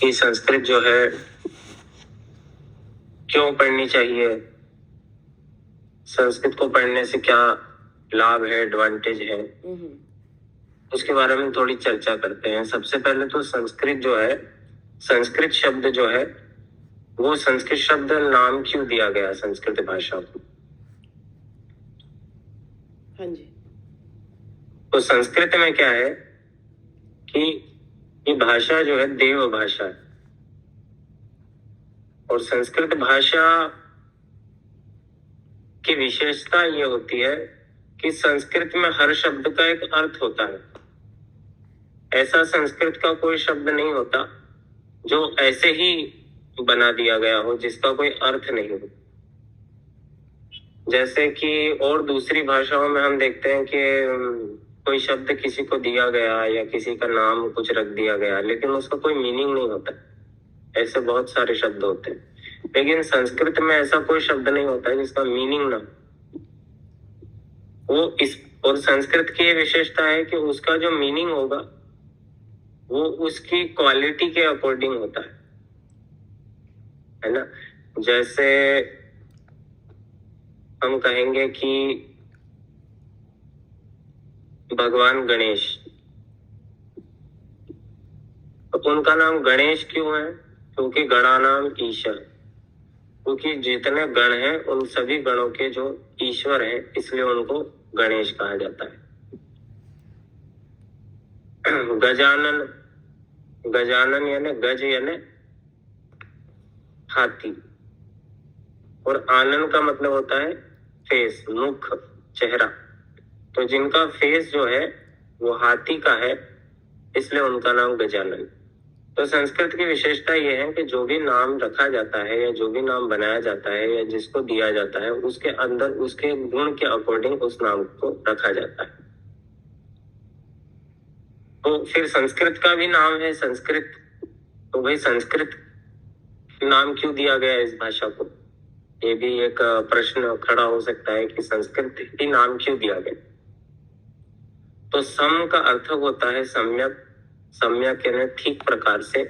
कि संस्कृत जो है क्यों पढ़नी चाहिए, संस्कृत को पढ़ने से क्या लाभ है, एडवांटेज है, उसके बारे में थोड़ी चर्चा करते हैं। सबसे पहले तो संस्कृत जो है, संस्कृत शब्द जो है वो संस्कृत शब्द नाम क्यों दिया गया संस्कृत भाषा को? हाँ जी। तो संस्कृत में क्या है कि ये भाषा जो है देव भाषा है, और संस्कृत भाषा की विशेषता ये होती है कि संस्कृत में हर शब्द का एक अर्थ होता है। ऐसा संस्कृत का कोई शब्द नहीं होता जो ऐसे ही बना दिया गया हो, जिसका कोई अर्थ नहीं हो। जैसे कि और दूसरी भाषाओं में हम देखते हैं कि कोई शब्द किसी को दिया गया या किसी का नाम कुछ रख दिया गया, लेकिन उसका कोई मीनिंग नहीं होता। ऐसे बहुत सारे शब्द होते हैं, लेकिन संस्कृत में ऐसा कोई शब्द नहीं होता है जिसका मीनिंग ना वो इस और संस्कृत की ये विशेषता है कि उसका जो मीनिंग होगा वो उसकी क्वालिटी के अकॉर्डिंग होता है ना। जैसे हम कहेंगे कि भगवान गणेश, तो उनका नाम गणेश क्यों है? क्योंकि गणानाम ईश्वर, क्योंकि जितने गण हैं उन सभी गणों के जो ईश्वर हैं, इसलिए उनको गणेश कहा जाता है। गजानन, गजानन यानी गज यानी हाथी, और आनन का मतलब होता है फेस, मुख, चेहरा। तो जिनका फेस जो है वो हाथी का है, इसलिए उनका नाम गजानन। तो संस्कृत की विशेषता ये है कि जो भी नाम रखा जाता है या जो भी नाम बनाया जाता है या जिसको दिया जाता है, उसके अंदर उसके गुण के अकॉर्डिंग उस नाम को रखा जाता है। तो फिर संस्कृत का भी नाम है संस्कृत, तो भाई संस्कृत नाम क्यों दिया गया इस भाषा को? ये भी एक प्रश्न खड़ा हो सकता है कि संस्कृत ही नाम क्यों दिया गया। तो सम का अर्थ होता है सम्यक, सम्यक यानी ठीक प्रकार से,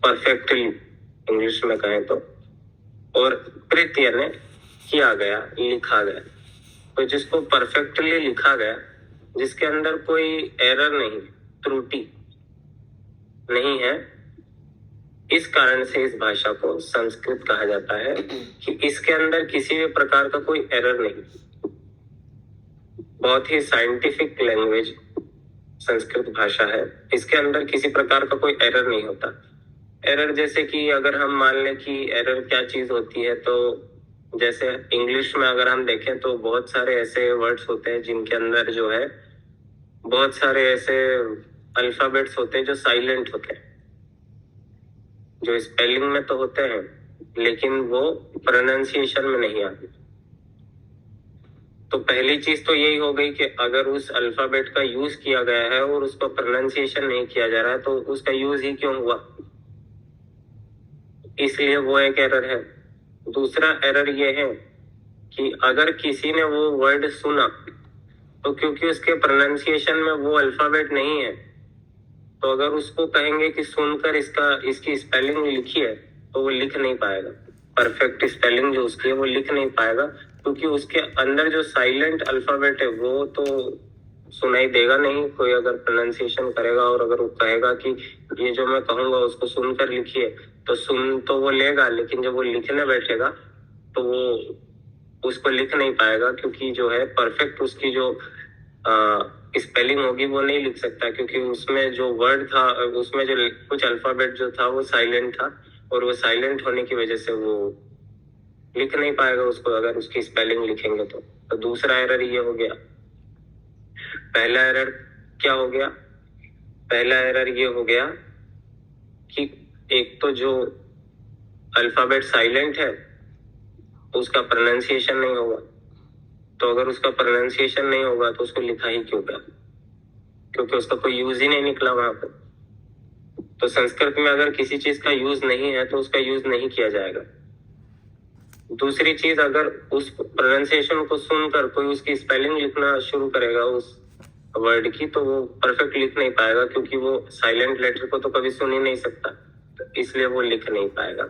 परफेक्टली इंग्लिश में कहें तो, और कृत यानी किया गया, लिखा गया। तो जिसको परफेक्टली लिखा गया, जिसके अंदर कोई एरर नहीं, त्रुटि नहीं है, इस कारण से इस भाषा को संस्कृत कहा जाता है कि इसके अंदर किसी भी प्रकार का कोई एरर नहीं। बहुत ही साइंटिफिक लैंग्वेज संस्कृत भाषा है, इसके अंदर किसी प्रकार का कोई एरर नहीं होता। एरर जैसे कि अगर हम मान लें कि एरर क्या चीज होती है, तो जैसे इंग्लिश में अगर हम देखें तो बहुत सारे ऐसे वर्ड्स होते हैं जिनके अंदर जो है बहुत सारे ऐसे अल्फाबेट्स होते हैं जो साइलेंट होते हैं, जो स्पेलिंग में तो होते हैं लेकिन वो प्रोनाउंसिएशन में नहीं आते। तो पहली चीज तो यही हो गई कि अगर उस अल्फाबेट का यूज किया गया है और उसका प्रोनाउंसिएशन नहीं किया जा रहा है, तो उसका यूज ही क्यों हुआ? इसलिए वो एक एरर है। दूसरा एरर ये है कि अगर किसी ने वो वर्ड सुना, तो क्योंकि उसके प्रोनाउंसिएशन में वो अल्फाबेट नहीं है, तो अगर उसको कहेंगे कि सुनकर इसकी स्पेलिंग लिखी है, तो वो लिख नहीं पाएगा। परफेक्ट स्पेलिंग जो उसकी है वो लिख नहीं पाएगा, क्योंकि उसके अंदर जो साइलेंट अल्फाबेट है वो तो सुनाई देगा नहीं। कोई अगर प्रोनाउंसिएशन करेगा और अगर वो कहेगा कि ये जो मैं कहूंगा उसको सुनकर लिखिए, तो सुन तो वो लेगा, लेकिन जब वो लिखने बैठेगा तो वो उसको लिख नहीं पाएगा, क्योंकि जो है परफेक्ट उसकी जो स्पेलिंग होगी वो नहीं लिख सकता, क्योंकि उसमें जो वर्ड था, उसमें जो कुछ अल्फाबेट जो था वो साइलेंट था, और वो साइलेंट होने की वजह से वो लिख नहीं पाएगा उसको अगर उसकी स्पेलिंग लिखेंगे तो दूसरा एरर ये हो गया। पहला एरर क्या हो गया? पहला एरर ये हो गया कि एक तो जो अल्फाबेट साइलेंट है उसका प्रोनाउंसिएशन नहीं होगा, तो अगर उसका प्रोनाउंसिएशन नहीं होगा तो उसको लिखा ही क्यों गया? क्योंकि उसका कोई यूज ही नहीं निकला वहां पर। तो संस्कृत में अगर किसी चीज का यूज नहीं है तो उसका यूज नहीं किया जाएगा। दूसरी चीज, अगर उस प्रोनाउंसिएशन को सुनकर कोई उसकी स्पेलिंग लिखना शुरू करेगा उस वर्ड की, तो वो परफेक्ट लिख नहीं पाएगा, क्योंकि वो साइलेंट लेटर को तो कभी सुन ही नहीं सकता। तो इसलिए वो लिख नहीं पाएगा।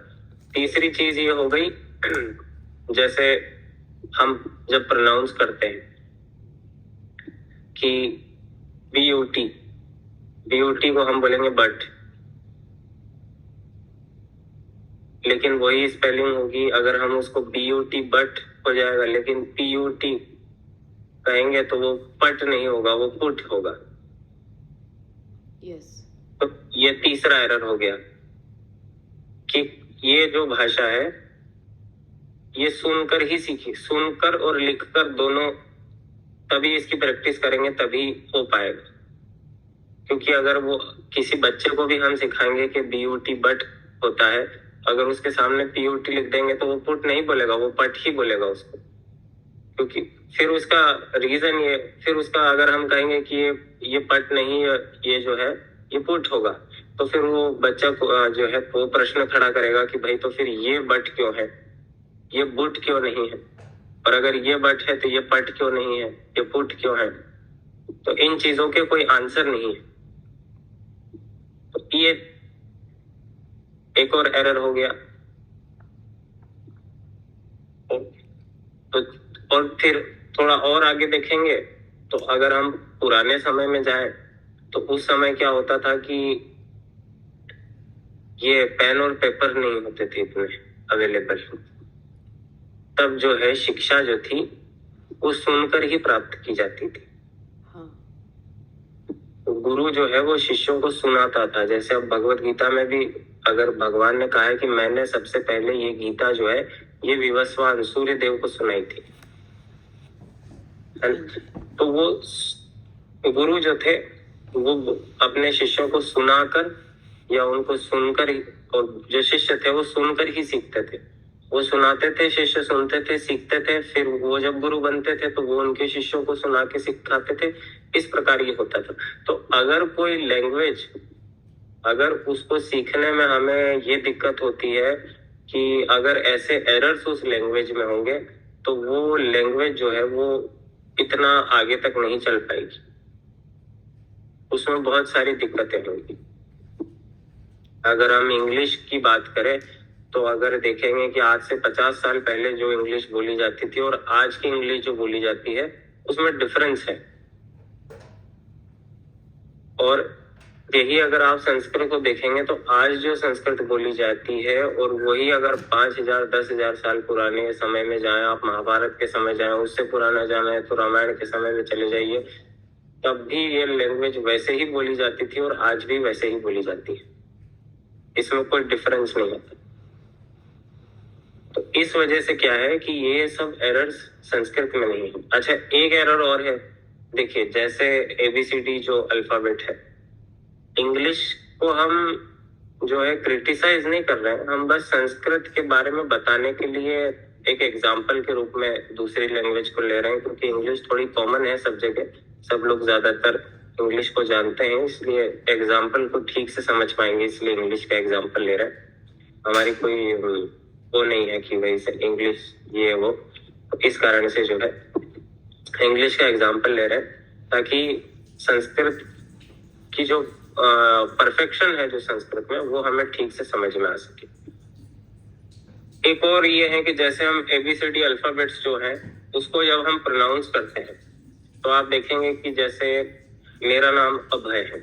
तीसरी चीज ये हो गई, जैसे हम जब प्रोनाउंस करते हैं कि BUT, BUT को हम बोलेंगे बट, लेकिन वही स्पेलिंग होगी अगर हम उसको BUT बट हो जाएगा, लेकिन PUT कहेंगे तो वो पट नहीं होगा, वो पुट होगा। यस। तो ये तीसरा एरर हो गया कि ये जो भाषा है ये सुनकर ही सीखी, सुनकर और लिखकर दोनों, तभी इसकी प्रैक्टिस करेंगे तभी हो पाएगा। क्योंकि अगर वो किसी बच्चे को भी हम सिखाएंगे कि BUT बट होता है, अगर उसके सामने PUT लिख देंगे तो वो पुट नहीं बोलेगा, वो पट ही बोलेगा उसको। क्योंकि फिर उसका रीजन ये, फिर उसका अगर हम कहेंगे कि ये पट नहीं, ये जो है ये पुट होगा, तो फिर वो बच्चा को जो है वो प्रश्न खड़ा करेगा कि भाई तो फिर ये बट क्यों है, ये बुट क्यों नहीं है, और अगर ये बट है तो ये पट क्यों नहीं है, ये पुट क्यों है। तो इन चीजों के कोई आंसर नहीं है। तो ये एक और एरर हो गया। तो और फिर थोड़ा और आगे देखेंगे तो अगर हम पुराने समय में जाएं तो उस समय क्या होता था कि ये पेन और पेपर नहीं होते थे इतने अवेलेबल। तब जो है शिक्षा जो थी वो सुनकर ही प्राप्त की जाती थी। हाँ। तो गुरु जो है वो शिष्यों को सुनाता था। जैसे अब भगवत गीता में भी अगर भगवान ने कहा है कि मैंने सबसे पहले ये गीता जो है ये विवस्वान सूर्य देव को सुनाई थी, तो वो गुरु जो थे वो अपने शिष्यों को सुनाकर या उनको सुनकर ही, और जो शिष्य थे वो सुनकर ही सीखते थे। वो सुनाते थे, शिष्य सुनते थे, सीखते थे, फिर वो जब गुरु बनते थे तो वो उनके शिष्यों को सुना के सिखाते थे। इस प्रकार ये होता था। तो अगर कोई लैंग्वेज, अगर उसको सीखने में हमें ये दिक्कत होती है कि अगर ऐसे एरर्स उस लैंग्वेज में होंगे तो वो लैंग्वेज जो है वो इतना आगे तक नहीं चल पाएगी, उसमें बहुत सारी दिक्कतें होंगी। अगर हम इंग्लिश की बात करें तो अगर देखेंगे कि आज से 50 साल पहले जो इंग्लिश बोली जाती थी और आज की इंग्लिश जो बोली जाती है उसमें डिफरेंस है। और यही अगर आप संस्कृत को देखेंगे तो आज जो संस्कृत बोली जाती है और वही अगर 5000 10,000 साल पुराने समय में जाएं, आप महाभारत के समय जाएं, उससे पुराना जाना है तो रामायण के समय में चले जाइए, तब भी ये लैंग्वेज वैसे ही बोली जाती थी और आज भी वैसे ही बोली जाती है। इसमें कोई डिफरेंस नहीं है। तो इस वजह से क्या है कि ये सब एरर्स संस्कृत में नहीं है। अच्छा, एक एरर और है। देखिए, जैसे ABCD जो अल्फाबेट है, इंग्लिश को हम जो है क्रिटिसाइज नहीं कर रहे हैं, हम बस संस्कृत के बारे में बताने के लिए एक एग्जाम्पल के रूप में दूसरी लैंग्वेज को ले रहे हैं, क्योंकि इंग्लिश थोड़ी कॉमन है सब जगह, सब लोग ज्यादातर इंग्लिश को जानते हैं, इसलिए एग्जाम्पल को ठीक से समझ पाएंगे, इसलिए इंग्लिश का एग्जाम्पल ले रहे हैं। हमारी कोई वो नहीं है कि भाई इंग्लिश ये वो, तो इस कारण से जो है इंग्लिश का एग्जाम्पल ले रहे हैं ताकि संस्कृत की जो परफेक्शन है जो संस्कृत में वो हमें ठीक से समझ में आ सके। एक और ये है कि जैसे हम ABCD अल्फाबेट्स जो है उसको जब हम प्रोनाउंस करते हैं तो आप देखेंगे कि जैसे मेरा नाम अभय है,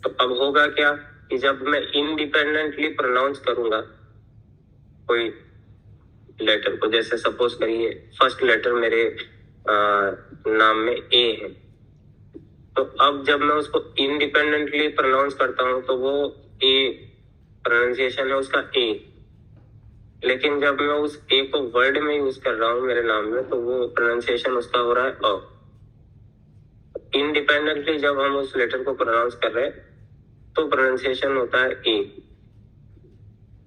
तो अब होगा क्या कि जब मैं इंडिपेंडेंटली प्रोनाउंस करूंगा कोई लेटर को, जैसे सपोज करिए फर्स्ट लेटर मेरे नाम में A है, तो अब जब मैं उसको इंडिपेंडेंटली प्रोनाउंस करता हूं तो वो A प्रोनाउंसिएशन है उसका A, लेकिन जब मैं उस A को वर्ड में यूज कर रहा हूं मेरे नाम में तो वो प्रोनाउंसिएशन उसका हो रहा है अ। इंडिपेंडेंटली जब हम उस लेटर को प्रोनाउंस कर रहे हैं तो प्रोनाउंसिएशन होता है A,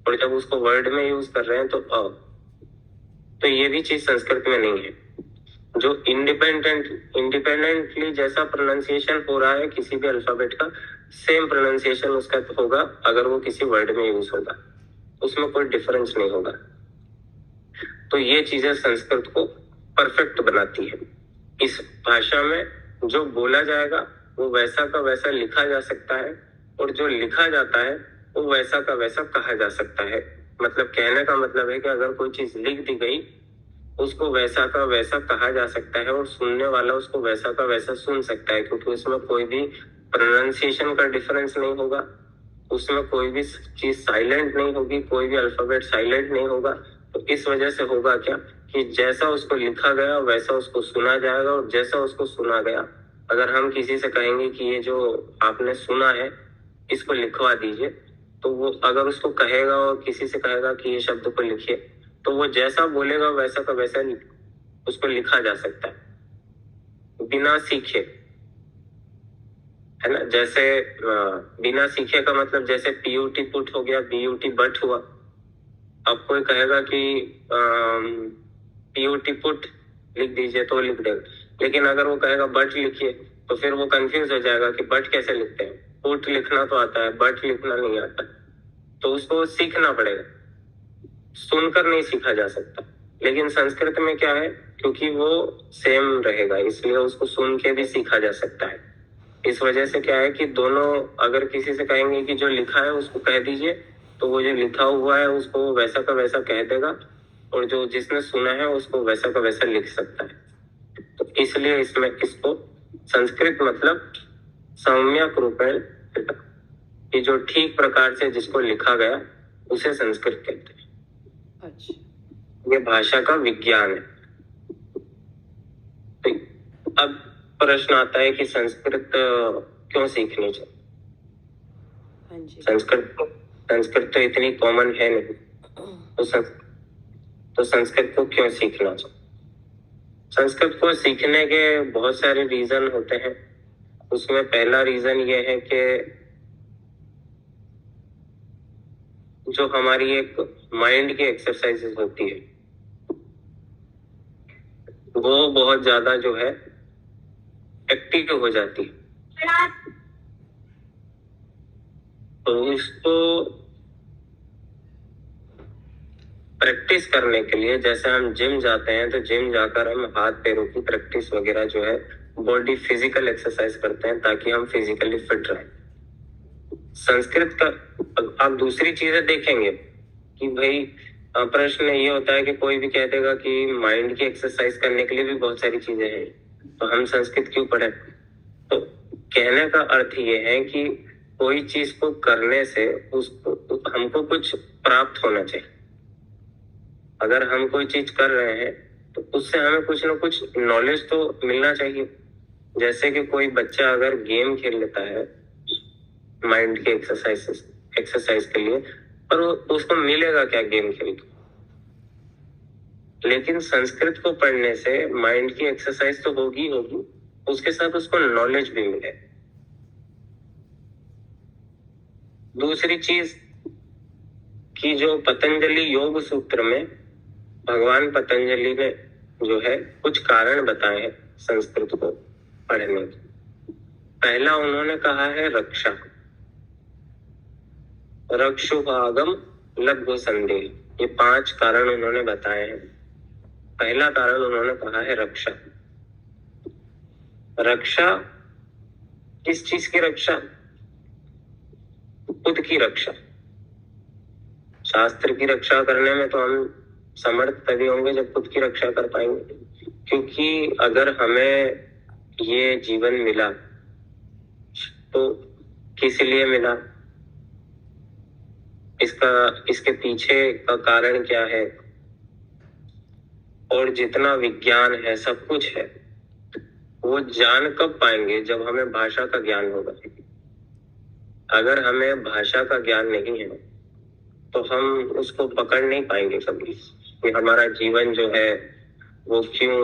और जब उसको वर्ड में यूज कर रहे हैं तो अ। तो ये भी चीज संस्कृत में नहीं है। जो इंडिपेंडेंटली जैसा प्रोनाउंसिएशन हो रहा है किसी भी अल्फाबेट का, सेम प्रोनाउंसिएशन उसका होगा अगर वो किसी वर्ड में यूज होगा, उसमें कोई डिफरेंस नहीं होगा। तो ये चीजें संस्कृत को परफेक्ट बनाती है। इस भाषा में जो बोला जाएगा वो वैसा का वैसा लिखा जा सकता है, और जो लिखा जाता है वो वैसा का वैसा कहा जा सकता है। मतलब कहने का मतलब है कि अगर कोई चीज लिख दी गई उसको वैसा का वैसा कहा जा सकता है और सुनने वाला उसको वैसा का वैसा सुन सकता है, क्योंकि उसमें कोई भी प्रोनाउंसिएशन का डिफरेंस नहीं होगा, उसमें कोई भी चीज साइलेंट नहीं होगी, कोई भी अल्फाबेट साइलेंट नहीं होगा। तो इस वजह से होगा क्या कि जैसा उसको लिखा गया वैसा उसको सुना जाएगा, और जैसा उसको सुना गया, अगर हम किसी से कहेंगे कि ये जो आपने सुना है इसको लिखवा दीजिए, तो वो अगर उसको कहेगा और किसी से कहेगा कि ये शब्द को लिखिए, तो वो जैसा बोलेगा वैसा का वैसा उसको लिखा जा सकता है बिना सीखे, है ना। जैसे बिना सीखे का मतलब जैसे पीयूटी पुट हो गया, बीयूटी बट हुआ। अब कोई कहेगा कि पीयूटी पुट लिख दीजिए तो लिख देगा, लेकिन अगर वो कहेगा बट लिखिए तो फिर वो कंफ्यूज हो जाएगा कि बट कैसे लिखते हैं, पुट लिखना तो आता है बट लिखना नहीं आता, तो उसको सीखना पड़ेगा, सुनकर नहीं सीखा जा सकता। लेकिन संस्कृत में क्या है, क्योंकि वो सेम रहेगा इसलिए उसको सुन के भी सीखा जा सकता है। इस वजह से क्या है कि दोनों, अगर किसी से कहेंगे कि जो लिखा है उसको कह दीजिए, तो वो जो लिखा हुआ है उसको वैसा का वैसा कह देगा, और जो जिसने सुना है उसको वैसा का वैसा लिख सकता है। तो इसलिए इसमें इसको संस्कृत मतलब सम्यक रूपेण, कि जो ठीक प्रकार से जिसको लिखा गया उसे संस्कृत कहते हैं। अच्छा, ये भाषा का विज्ञान है। तो अब प्रश्न आता है कि संस्कृत क्यों सीखनी चाहिए। हाँ जी, संस्कृत तो इतनी कॉमन है नहीं, तो संस्कृत को क्यों सीखना चाहिए। संस्कृत को सीखने के बहुत सारे रीजन होते हैं। उसमें पहला रीजन ये है कि जो हमारी एक माइंड की एक्सरसाइजेस होती है वो बहुत ज्यादा जो है एक्टिव हो जाती है, तो इसको प्रैक्टिस करने के लिए, जैसे हम जिम जाते हैं तो जिम जाकर हम हाथ पैरों की प्रैक्टिस वगैरह जो है बॉडी फिजिकल एक्सरसाइज करते हैं ताकि हम फिजिकली फिट रहें। संस्कृत का आप दूसरी चीजें देखेंगे कि भाई प्रश्न ये होता है कि कोई भी कह देगा कि माइंड की एक्सरसाइज करने के लिए भी बहुत सारी चीजें हैं, तो हम संस्कृत क्यों पढ़े। तो कहने का अर्थ ये है कि कोई चीज को करने से उसको हमको कुछ प्राप्त होना चाहिए। अगर हम कोई चीज कर रहे हैं तो उससे हमें कुछ ना कुछ नॉलेज तो मिलना चाहिए। जैसे कि कोई बच्चा अगर गेम खेल लेता है माइंड के एक्सरसाइज के लिए, पर उसको मिलेगा क्या गेम खेल के। लेकिन संस्कृत को पढ़ने से माइंड की एक्सरसाइज तो होगी, उसके साथ उसको नॉलेज भी मिले। दूसरी चीज कि जो पतंजलि योग सूत्र में भगवान पतंजलि ने जो है कुछ कारण बताए हैं संस्कृत को पढ़ने के। पहला उन्होंने कहा है रक्षा, रक्षुभागम लघु संदेह, ये 5 कारण उन्होंने बताए हैं। पहला कारण उन्होंने कहा है रक्षा। रक्षा किस चीज की रक्षा, खुद की रक्षा। शास्त्र की रक्षा करने में तो हम समर्थ तभी होंगे जब खुद की रक्षा कर पाएंगे, क्योंकि अगर हमें ये जीवन मिला तो किस लिए मिला, इसके पीछे का कारण क्या है, और जितना विज्ञान है सब कुछ है वो जान कब पाएंगे, जब हमें भाषा का ज्ञान होगा। अगर हमें भाषा का ज्ञान नहीं है तो हम उसको पकड़ नहीं पाएंगे कभी कि हमारा जीवन जो है वो क्यों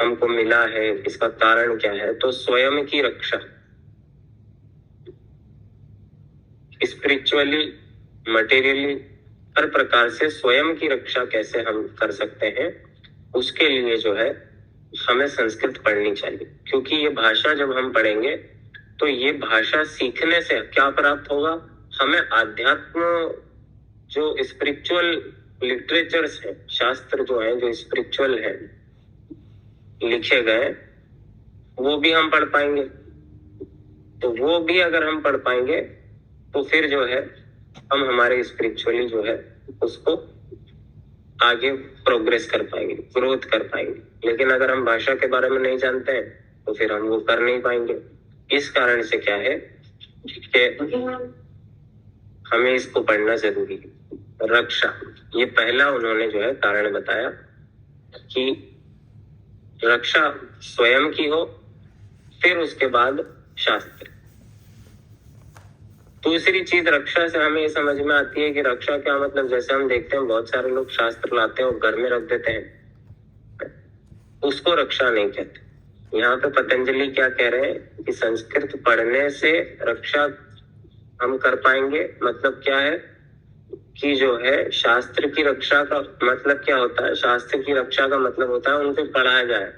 हमको मिला है, इसका कारण क्या है। तो स्वयं की रक्षा, स्पिरिचुअली, मटेरियली, हर प्रकार से स्वयं की रक्षा कैसे हम कर सकते हैं, उसके लिए जो है हमें संस्कृत पढ़नी चाहिए। क्योंकि ये भाषा जब हम पढ़ेंगे तो ये भाषा सीखने से क्या प्राप्त होगा, हमें आध्यात्म, जो स्पिरिचुअल लिटरेचर्स है, शास्त्र जो है जो स्पिरिचुअल है लिखे गए, वो भी हम पढ़ पाएंगे। तो वो भी अगर हम पढ़ पाएंगे तो फिर जो है हम हमारे स्पिरिचुअली जो है उसको आगे प्रोग्रेस कर पाएंगे, ग्रोथ कर पाएंगे। लेकिन अगर हम भाषा के बारे में नहीं जानते हैं तो फिर हम वो कर नहीं पाएंगे। इस कारण से क्या है कि हमें इसको पढ़ना जरूरी है। रक्षा, ये पहला उन्होंने जो है कारण बताया कि रक्षा स्वयं की हो, फिर उसके बाद शास्त्र। दूसरी चीज रक्षा से हमें ये समझ में आती है कि रक्षा क्या मतलब, जैसे हम देखते हैं बहुत सारे लोग शास्त्र लाते हैं और घर में रख देते हैं, उसको रक्षा नहीं कहते। यहाँ पे पतंजलि क्या कह रहे हैं कि संस्कृत पढ़ने से रक्षा हम कर पाएंगे। मतलब क्या है कि जो है शास्त्र की रक्षा का मतलब क्या होता है, शास्त्र की रक्षा का मतलब होता है उनको पढ़ा जाए,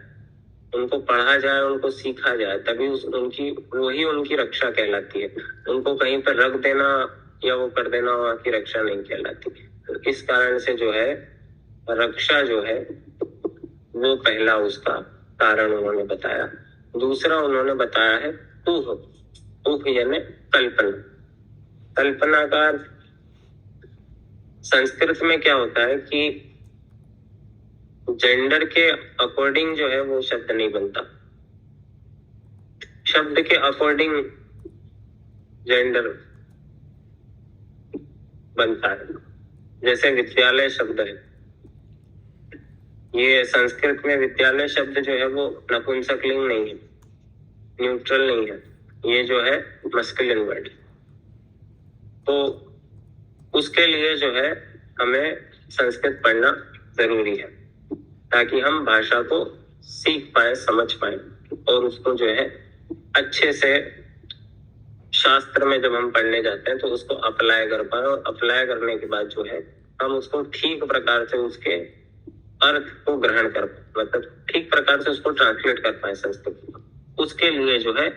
उनको पढ़ा जाए, उनको सीखा जाए, तभी उनकी वही उनकी रक्षा कहलाती है। उनको कहीं पर रख देना या वो कर देना वहां की रक्षा नहीं कहलाती। तो इस कारण से जो है रक्षा जो है वो पहला उसका कारण उन्होंने बताया। दूसरा उन्होंने बताया है ऊह। ऊह यानी कल्पना। कल्पना का संस्कृत में क्या होता है कि जेंडर के अकॉर्डिंग जो है वो शब्द नहीं बनता, शब्द के अकॉर्डिंग जेंडर बनता है। जैसे विद्यालय शब्द है, ये संस्कृत में विद्यालय शब्द जो है वो नपुंसकलिंग नहीं है, न्यूट्रल नहीं है, ये जो है मस्कुलिन वर्ड। तो उसके लिए जो है हमें संस्कृत पढ़ना जरूरी है ताकि हम भाषा को सीख पाए, समझ पाए और उसको जो है अच्छे से शास्त्र में जब हम पढ़ने जाते हैं तो उसको अप्लाई कर पाए, और अप्लाई करने के बाद जो है हम उसको ठीक प्रकार से उसके अर्थ को ग्रहण कर पाए, मतलब ठीक प्रकार से उसको ट्रांसलेट कर पाए संस्कृत में। उसके लिए जो है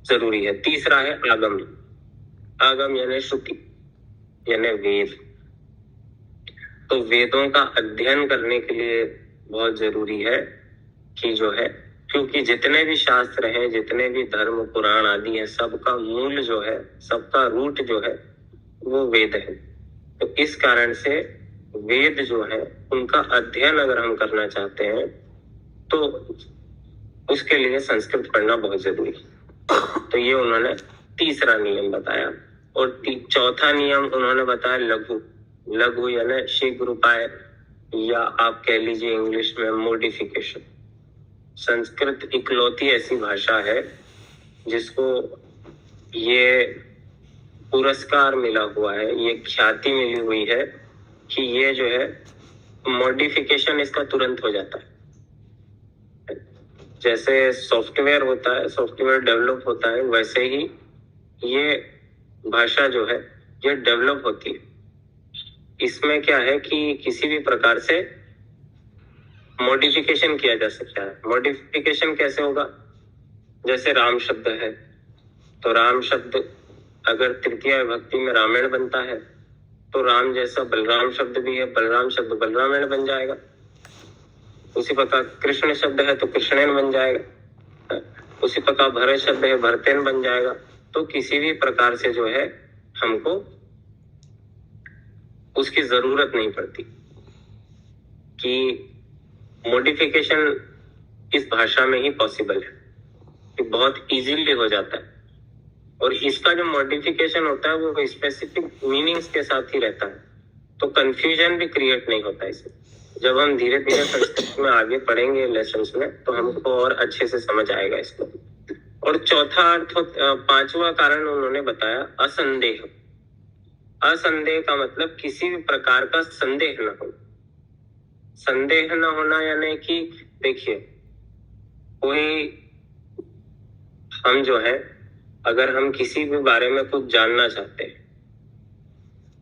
जरूरी है। तीसरा है आगम। आगम यानी श्रुति यानी वेद। तो वेदों का अध्ययन करने के लिए बहुत जरूरी है कि जो है, क्योंकि जितने भी शास्त्र हैं, जितने भी धर्म पुराण आदि हैं, सबका मूल जो है, सबका रूट जो है वो वेद है। तो इस कारण से वेद जो है उनका अध्ययन अगर हम करना चाहते हैं तो उसके लिए संस्कृत पढ़ना बहुत जरूरी है। तो ये उन्होंने तीसरा नियम बताया। और चौथा नियम उन्होंने बताया लघु। लघु यानी शीघ्र उपाय, या आप कह लीजिए इंग्लिश में मॉडिफिकेशन। संस्कृत इकलौती ऐसी भाषा है जिसको ये पुरस्कार मिला हुआ है, ये ख्याति मिली हुई है कि ये जो है मॉडिफिकेशन इसका तुरंत हो जाता है। जैसे सॉफ्टवेयर होता है, सॉफ्टवेयर डेवलप होता है, वैसे ही ये भाषा जो है ये डेवलप होती है। इसमें क्या है कि किसी भी प्रकार से मॉडिफिकेशन किया जा सकता है। मॉडिफिकेशन कैसे होगा, जैसे राम शब्द है तो राम शब्द अगर तृतीया विभक्ति में रामायण बनता है तो राम जैसा बलराम शब्द भी है, बलराम शब्द बलरामायण बन जाएगा। उसी प्रकार कृष्ण शब्द है तो कृष्णेन बन जाएगा। उसी प्रकार भरत शब्द है, भरतेन बन जाएगा। तो किसी भी प्रकार से जो है हमको उसकी जरूरत नहीं पड़ती कि मॉडिफिकेशन इस भाषा में ही पॉसिबल है, कि बहुत इजीली हो जाता है। और इसका जो मॉडिफिकेशन होता है वो स्पेसिफिक मीनिंग्स के साथ ही रहता है, तो कंफ्यूजन भी क्रिएट नहीं होता इसमें। जब हम धीरे धीरे संस्कृत में आगे पढ़ेंगे लेसन्स में तो हमको और अच्छे से समझ आएगा इसको। और चौथा अर्थ, पांचवा कारण उन्होंने बताया असंदेह। असंदेह का मतलब किसी भी प्रकार का संदेह न हो। संदेह न होना यानी कि देखिए, कोई हम जो है अगर हम किसी भी बारे में कुछ जानना चाहते हैं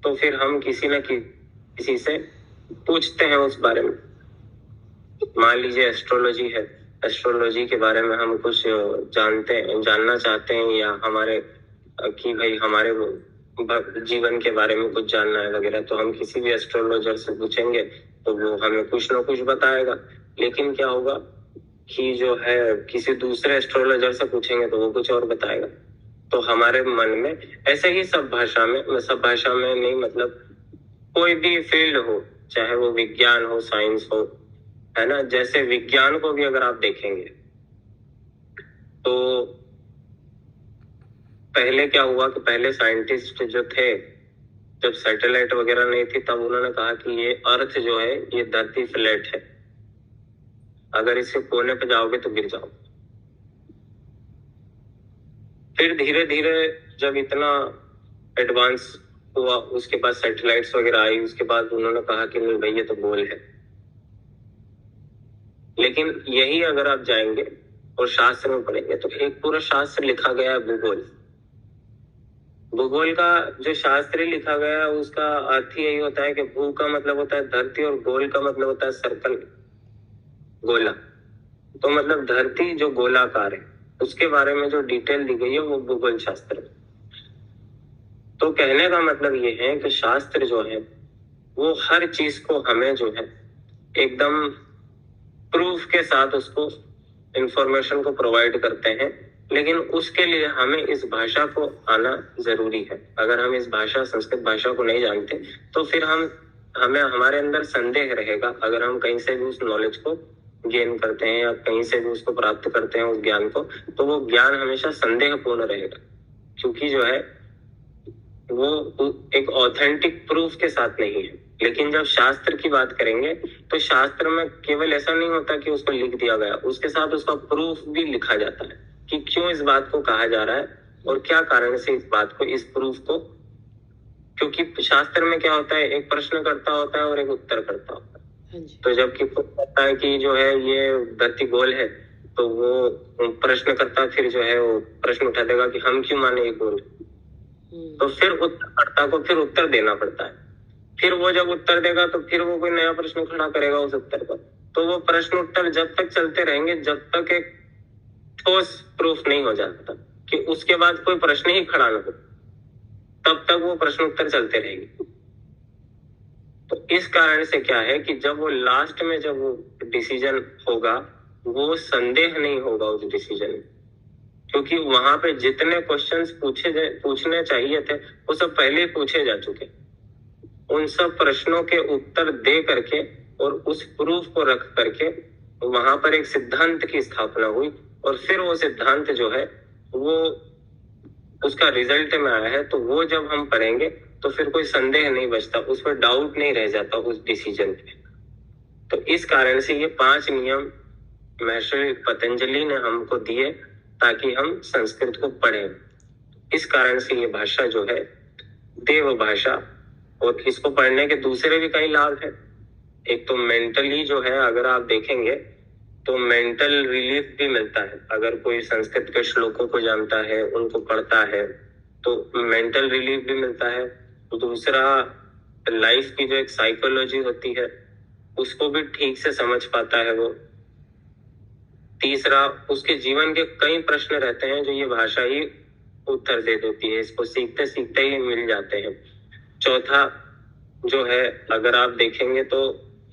तो फिर हम किसी न किसी से पूछते हैं उस बारे में। मान लीजिए एस्ट्रोलॉजी है, एस्ट्रोलॉजी के बारे में हम कुछ जानना चाहते हैं, या हमारे कि भाई हमारे जीवन के बारे में कुछ जानना है वगैरह, तो हम किसी भी एस्ट्रोलॉजर से पूछेंगे तो वो हमें कुछ ना कुछ बताएगा। लेकिन क्या होगा कि जो है किसी दूसरे एस्ट्रोलॉजर से पूछेंगे तो वो कुछ और बताएगा। तो हमारे मन में ऐसे ही सब भाषा में नहीं, मतलब कोई भी फील्ड हो, चाहे वो विज्ञान हो, साइंस हो, है ना। जैसे विज्ञान को भी अगर आप देखेंगे तो पहले क्या हुआ कि पहले साइंटिस्ट जो थे, जब सैटेलाइट वगैरह नहीं थी, तब उन्होंने कहा कि ये अर्थ जो है, ये धरती फ्लैट है, अगर इसके कोने पे जाओगे तो गिर जाओ। फिर धीरे धीरे जब इतना एडवांस हुआ, उसके बाद सैटेलाइट्स वगैरह आई, उसके बाद उन्होंने कहा कि नहीं भाई ये तो गोल है। लेकिन यही अगर आप जाएंगे और शास्त्र में पढ़ेंगे तो एक पूरा शास्त्र लिखा गया है भूगोल। भूगोल का जो शास्त्र लिखा गया है उसका अर्थ यही होता है कि भू का मतलब होता है धरती और गोल का मतलब होता है सर्कल, गोला। तो मतलब धरती जो गोलाकार है उसके बारे में जो डिटेल दी गई है वो भूगोल शास्त्र है। तो कहने का मतलब ये है कि शास्त्र जो है वो हर चीज को हमें जो है एकदम प्रूफ के साथ उसको इंफॉर्मेशन को प्रोवाइड करते हैं, लेकिन उसके लिए हमें इस भाषा को आना जरूरी है। अगर हम इस भाषा, संस्कृत भाषा को नहीं जानते तो फिर हमें हमारे अंदर संदेह रहेगा। अगर हम कहीं से भी उस नॉलेज को गेन करते हैं या कहीं से भी उसको प्राप्त करते हैं उस ज्ञान को, तो वो ज्ञान हमेशा संदेहपूर्ण रहेगा, क्योंकि जो है वो एक ऑथेंटिक प्रूफ के साथ नहीं है। लेकिन जब शास्त्र की बात करेंगे तो शास्त्र में केवल ऐसा नहीं होता कि उसको लिख दिया गया, उसके साथ उसका प्रूफ भी लिखा जाता है कि क्यों इस बात को कहा जा रहा है और क्या कारण से इस बात को, इस प्रूफ को। क्योंकि शास्त्र में क्या होता है, एक प्रश्नकर्ता होता है और एक उत्तरकर्ता होता है। तो जबकि कहता है कि जो है ये धरती गोल है, तो वो प्रश्नकर्ता फिर जो है वो प्रश्न उठा देगा कि हम क्यों माने ये गोल। तो फिर उत्तरकर्ता को फिर उत्तर देना पड़ता है। फिर वो जब उत्तर देगा तो फिर वो कोई नया प्रश्न खड़ा करेगा उस उत्तर पर। तो वो प्रश्न उत्तर जब तक चलते रहेंगे जब तक एक ठोस प्रूफ नहीं हो जाता कि उसके बाद कोई प्रश्न ही खड़ा न हो, तब तक वो प्रश्न उत्तर चलते रहेंगे। तो इस कारण से क्या है कि जब वो लास्ट में जब वो डिसीजन होगा, वो संदेह नहीं होगा उस डिसीजन में, क्योंकि वहां पे जितने क्वेश्चंस पूछने चाहिए थे वो सब पहले ही पूछे जा चुके। उन सब प्रश्नों के उत्तर दे करके और उस प्रूफ को रख करके वहां पर एक सिद्धांत की स्थापना हुई, और फिर वो सिद्धांत जो है वो उसका रिजल्ट में आया है। तो वो जब हम पढ़ेंगे तो फिर कोई संदेह नहीं बचता, उस पर डाउट नहीं रह जाता उस डिसीजन पे। तो इस कारण से ये 5 नियम महर्षि पतंजलि ने हमको दिए ताकि हम संस्कृत को पढ़ें। इस कारण से ये भाषा जो है देव भाषा, और इसको पढ़ने के दूसरे भी कई लाभ है। एक तो मेंटली जो है, अगर आप देखेंगे तो मेंटल रिलीफ भी मिलता है। अगर कोई संस्कृत के श्लोकों को जानता है, उनको पढ़ता है, तो मेंटल रिलीफ भी मिलता है। दूसरा, लाइफ की जो एक साइकोलॉजी होती है उसको भी ठीक से समझ पाता है वो। तीसरा, उसके जीवन के कई प्रश्न रहते हैं जो ये भाषा ही उत्तर दे देती है, इसको सीखते सीखते ही मिल जाते हैं। चौथा जो है, अगर आप देखेंगे तो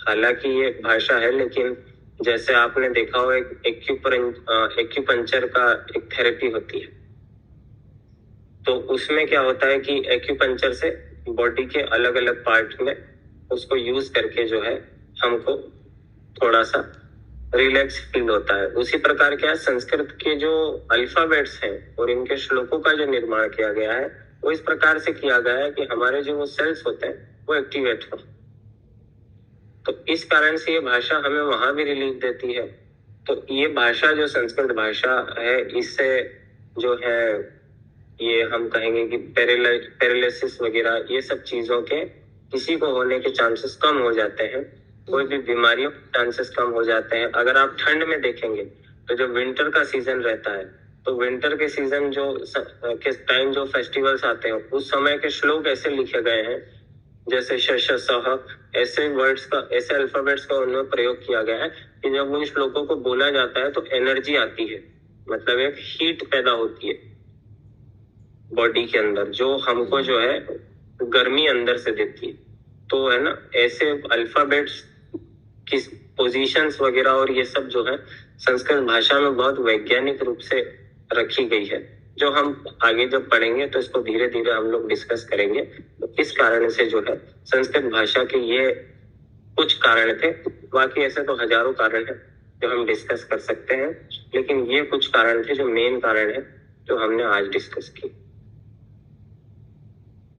हालांकि ये भाषा है, लेकिन जैसे आपने देखा हो एक एक्यूपंचर का एक थेरेपी होती है, तो उसमें क्या होता है कि एक्यूपंचर से बॉडी के अलग अलग पार्ट में उसको यूज करके जो है हमको थोड़ा सा रिलैक्स फील होता है। उसी प्रकार क्या, संस्कृत के जो अल्फाबेट्स हैं और इनके श्लोकों का जो निर्माण किया गया है वो इस प्रकार से किया गया है कि हमारे जो वो सेल्स होते हैं वो एक्टिवेट हो। तो इस कारण से ये भाषा हमें वहां भी रिलीफ देती है। तो ये भाषा जो संस्कृत भाषा है, इससे जो है ये हम कहेंगे कि पैरालिसिस वगैरह ये सब चीजों के किसी को होने के चांसेस कम हो जाते हैं, कोई भी बीमारियों के चांसेस कम हो जाते हैं। अगर आप ठंड में देखेंगे तो जो विंटर का सीजन रहता है, तो विंटर के सीजन जो के टाइम जो फेस्टिवल्स आते हैं उस समय के श्लोक ऐसे लिखे गए हैं, जैसे श सह, ऐसे वर्ड्स का, ऐसे अल्फाबेट्स का उनमें प्रयोग किया गया है कि जब उन श्लोकों को बोला जाता है तो एनर्जी आती है, मतलब एक हीट पैदा होती है बॉडी के अंदर, जो हमको जो है गर्मी अंदर से देती है। तो है ना, ऐसे अल्फाबेट्स की पोजीशंस वगैरह और ये सब जो है संस्कृत भाषा में बहुत वैज्ञानिक रूप से रखी गई है, जो हम आगे जब पढ़ेंगे तो इसको धीरे धीरे हम लोग डिस्कस करेंगे। तो इस कारण से जो है संस्कृत भाषा के ये कुछ कारण थे, बाकी ऐसे तो हजारों कारण है जो हम डिस्कस कर सकते हैं, लेकिन ये कुछ कारण थे जो मेन कारण है जो हमने आज डिस्कस की।